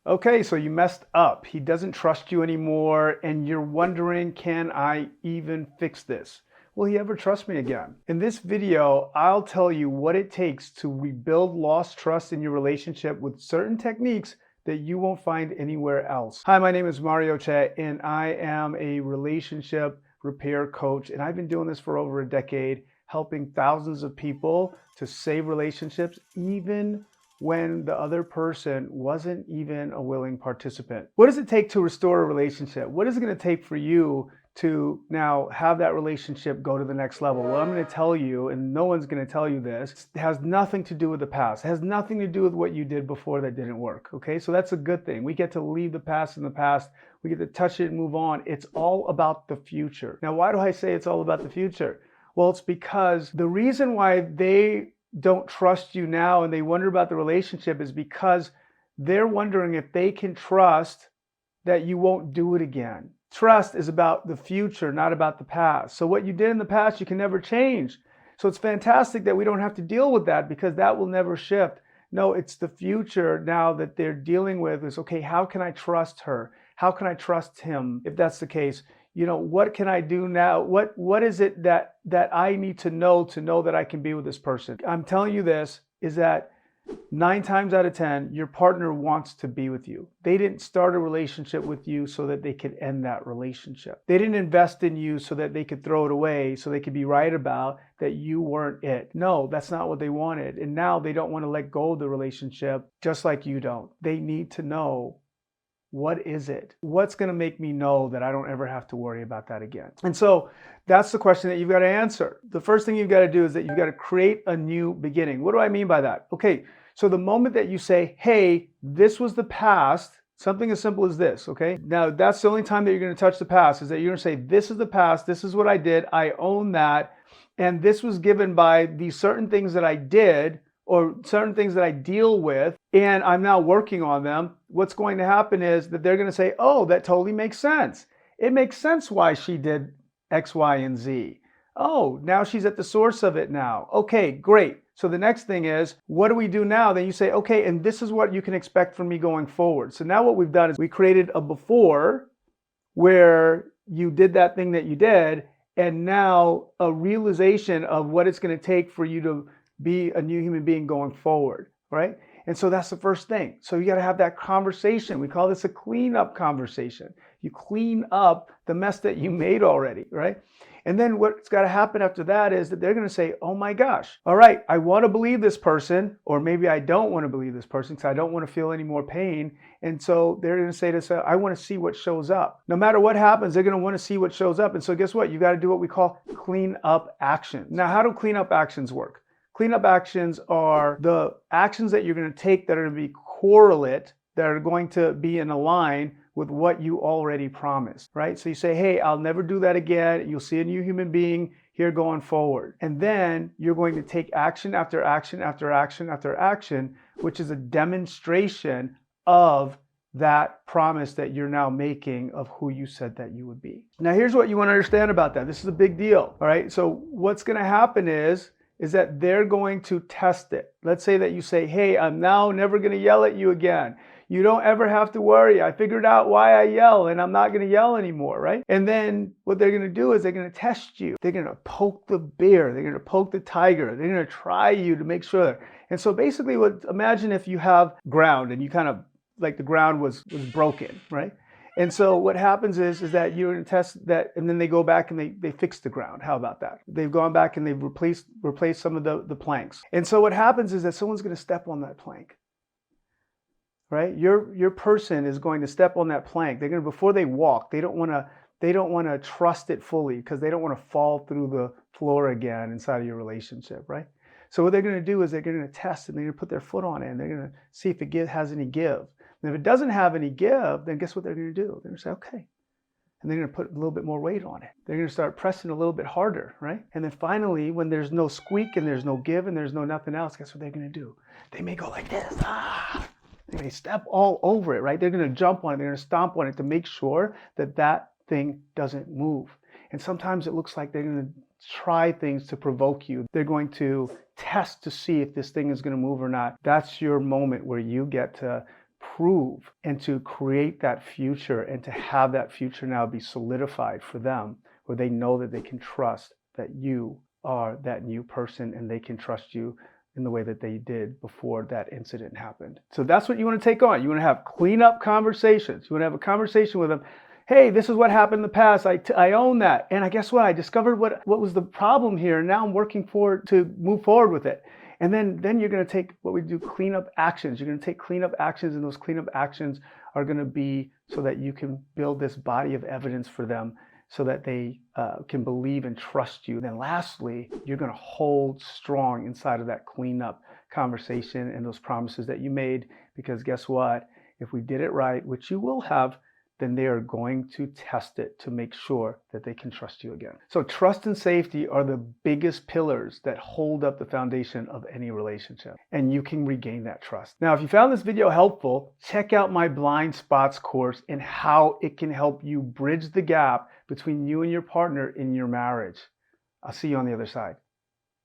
Okay, so you messed up. He doesn't trust you anymore, and you're wondering, can I even fix this? Will he ever trust me again? In this video, I'll tell you what it takes to rebuild lost trust in your relationship with certain techniques that you won't find anywhere else. Hi, my name is Mario Che, and I am a relationship repair coach, and I've been doing this for over a decade, helping thousands of people to save relationships, even when the other person wasn't even a willing participant. What does it take to restore a relationship? What is it going to take for you to now have that relationship go to the next level? Well, I'm going to tell you, and no one's going to tell you this, it has nothing to do with the past. It has nothing to do with what you did before that didn't work, okay? So that's a good thing. We get to leave the past in the past. We get to touch it and move on. It's all about the future. Now, why do I say it's all about the future? Well, it's because the reason why they don't trust you now and they wonder about the relationship is because they're wondering if they can trust that you won't do it again. Trust is about the future, not about the past. So what you did in the past, you can never change. So it's fantastic that we don't have to deal with that because that will never shift. No, it's the future now that they're dealing with is, okay, how can I trust her? How can I trust him if that's the case? You know, what can I do now? What is it that I need to know that I can be with this person? I'm telling you this is that 9 times out of 10, your partner wants to be with you. They didn't start a relationship with you so that they could end that relationship. They didn't invest in you so that they could throw it away, so they could be right about that you weren't it. No, that's not what they wanted. And now they don't want to let go of the relationship just like you don't. They need to know, what is it? What's going to make me know that I don't ever have to worry about that again? And so that's the question that you've got to answer. The first thing you've got to do is that you've got to create a new beginning. What do I mean by that? Okay, so the moment that you say, hey, this was the past, something as simple as this, okay? Now, that's the only time that you're going to touch the past, is that you're going to say, this is the past, this is what I did, I own that, and this was given by these certain things that I did, or certain things that I deal with, and I'm now working on them. What's going to happen is that they're going to say, oh, that totally makes sense. It makes sense why she did X, Y, and Z. Oh, now she's at the source of it now. Okay, great. So the next thing is, what do we do now? Then you say, okay, and this is what you can expect from me going forward. So now what we've done is we created a before where you did that thing that you did, and now a realization of what it's going to take for you to be a new human being going forward, right? And so that's the first thing. So you got to have that conversation. We call this a cleanup conversation. You clean up the mess that you made already, right? And then what's got to happen after that is that they're going to say, oh my gosh, all right, I want to believe this person, or maybe I don't want to believe this person because I don't want to feel any more pain. And so they're going to say to us, I want to see what shows up. No matter what happens, they're going to want to see what shows up. And so guess what? You got to do what we call clean up actions. Now, how do clean up actions work? Cleanup actions are the actions that you're going to take that are going to be correlate, that are going to be in a line with what you already promised, right? So you say, hey, I'll never do that again. You'll see a new human being here going forward. And then you're going to take action after action after action after action, which is a demonstration of that promise that you're now making of who you said that you would be. Now, here's what you want to understand about that. This is a big deal, all right? So what's going to happen is that they're going to test it. Let's say that you say, hey, I'm now never going to yell at you again. You don't ever have to worry. I figured out why I yell and I'm not going to yell anymore, right? And then what they're going to do is they're going to test you. They're going to poke the bear. They're going to poke the tiger. They're going to try you to make sure. And so basically imagine if you have ground and you kind of, like the ground was broken, right? And so what happens is that you're going to test that, and then they go back and they fix the ground. How about that? They've gone back and they've replaced some of the planks. And so what happens is that someone's going to step on that plank, right? Your person is going to step on that plank. They're going to, before they walk, they don't want to trust it fully because they don't want to fall through the floor again inside of your relationship, right? So what they're going to do is they're going to test and they're going to put their foot on it and they're going to see if it has any give. And if it doesn't have any give, then guess what they're going to do? They're going to say, okay. And they're going to put a little bit more weight on it. They're going to start pressing a little bit harder, right? And then finally, when there's no squeak and there's no give and there's no nothing else, guess what they're going to do? They may go like this. They may step all over it, right? They're going to jump on it. They're going to stomp on it to make sure that that thing doesn't move. And sometimes it looks like they're going to try things to provoke you. They're going to test to see if this thing is going to move or not. That's your moment where you get to prove and to create that future and to have that future now be solidified for them, where they know that they can trust that you are that new person and they can trust you in the way that they did before that incident happened. So that's what you want to take on. You want to have clean-up conversations. You want to have a conversation with them. Hey, this is what happened in the past. I own that. And I guess what? I discovered what was the problem here. And now I'm working to move forward with it. And then you're going to take what we do, cleanup actions. You're going to take cleanup actions, and those cleanup actions are going to be so that you can build this body of evidence for them so that they can believe and trust you. Then lastly, you're going to hold strong inside of that cleanup conversation and those promises that you made, because guess what? If we did it right, which you will have, then they are going to test it to make sure that they can trust you again. So trust and safety are the biggest pillars that hold up the foundation of any relationship, and you can regain that trust. Now, if you found this video helpful, check out my blind spots course and how it can help you bridge the gap between you and your partner in your marriage. I'll see you on the other side.